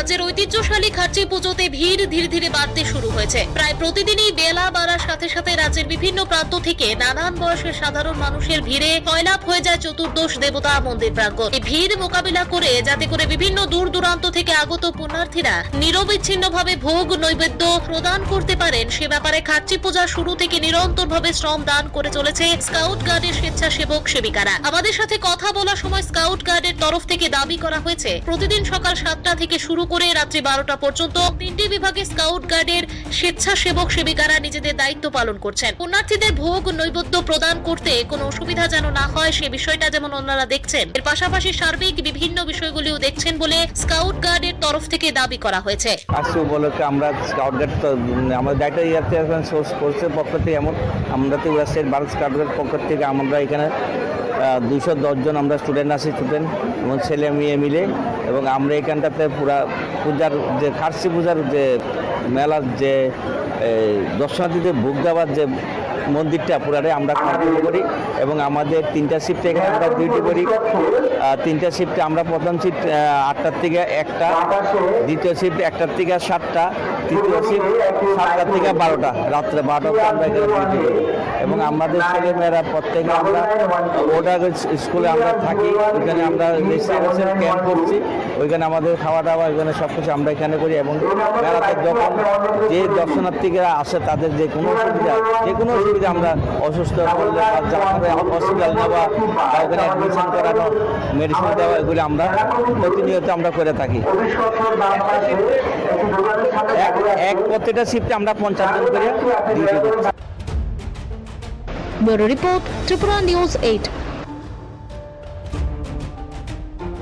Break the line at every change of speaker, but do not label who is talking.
রাজ্যের ঐতিহ্যশালী খার্চি পুজোতে ভিড় ধীরে ধীরে বাড়তে শুরু হয়েছে। প্রায় প্রতিদিনই বেলা বাড়ার সাথে সাথে রাজ্যের বিভিন্ন প্রান্ত থেকে নানান বয়সের সাধারণ মানুষের ভিড়ে ফয়লাভ হয়ে যায় চতুর্দশ দেবতা মন্দির প্রাঙ্গণ। এই ভিড় মোকাবিলা করে যাতে করে বিভিন্ন দূর দূরান্ত থেকে আগত পুণ্যার্থীরা নিরবিচ্ছিন্নভাবে ভোগ নৈবেদ্য প্রদান করতে পারেন, সে ব্যাপারে খার্চি পূজা শুরু থেকে নিরন্তরভাবে শ্রম দান করে চলেছে স্কাউট গার্ডের স্বেচ্ছাসেবক সেবিকারা। আমাদের সাথে কথা বলার সময় স্কাউট গার্ডের তরফ থেকে দাবি করা হয়েছে প্রতিদিন সকাল 7টা থেকে শুরু করে রাত্রি 12টা পর্যন্ত 3টি বিভাগে স্কাউট গার্ডের স্বেচ্ছাসেবক সেবিকারা নিজেদের দায়িত্ব পালন করছেন। পুণ্যার্থীদের ভোগ নৈবেদ্য প্রদান করতে কোনো অসুবিধা যেন না হয় সে বিষয়টা যেমন ওনারা দেখছেন, এর পাশাপাশি সার্বিক বিভিন্ন বিষয়গুলিও দেখছেন বলে স্কাউট গার্ডের তরফ থেকে দাবি করা হয়েছে।
আজকে উপলক্ষে আমরা স্কাউট গার্ড আমাদের দায়িত্ব ইয়াতে সোর্স ফোর্সের পক্ষ থেকে এমন আমরা তো স্টেট ভারত স্কাউট গার্ড পক্ষ থেকে আমরা এখানে 210 জন আমরা স্টুডেন্ট আছি, স্টুডেন্ট এবং ছেলে মেয়ে মিলে, এবং আমরা এখানটাতে পুরা পূজার যে খার্চি পূজার যে মেলার যে দর্শনার্থীদের ভোগ দেওয়ার যে মন্দিরটা পুরাটাই আমরা কন্ট্রোল করি। এবং আমাদের 3টা শিফটে এখানে আমরা ডিউটি করি। 3টা শিফটে আমরা প্রথম শিফট 8টার থেকে 1টা, দ্বিতীয় শিফট 1টার থেকে 7টা, তৃতীয় শিফট 7টার থেকে 12টা, রাত্রে 12টা আমরা এখানে ডিউটি করি। এবং আমাদের ছেলেমেয়েরা প্রত্যেকে আমরা ওটা স্কুলে আমরা থাকি, ওইখানে আমরা ক্যাম্প করছি, ওইখানে আমাদের খাওয়া দাওয়া ওইখানে সব কিছু আমরা এখানে করি। এবং মেলাতে যখন যে দর্শনার্থীরা আসে তাদের যে কোনো অসুবিধা আমরা অসুস্থ করলে হসপিটাল নেওয়া বা ওখানে অ্যাডমিশন করানো, মেডিসিন দেওয়া, এগুলি আমরা প্রতিনিয়ত আমরা করে থাকি। প্রত্যেকটা শিফটে আমরা 50 জন করে ডিউটি করছি।
Bureau report, Tripura news 8।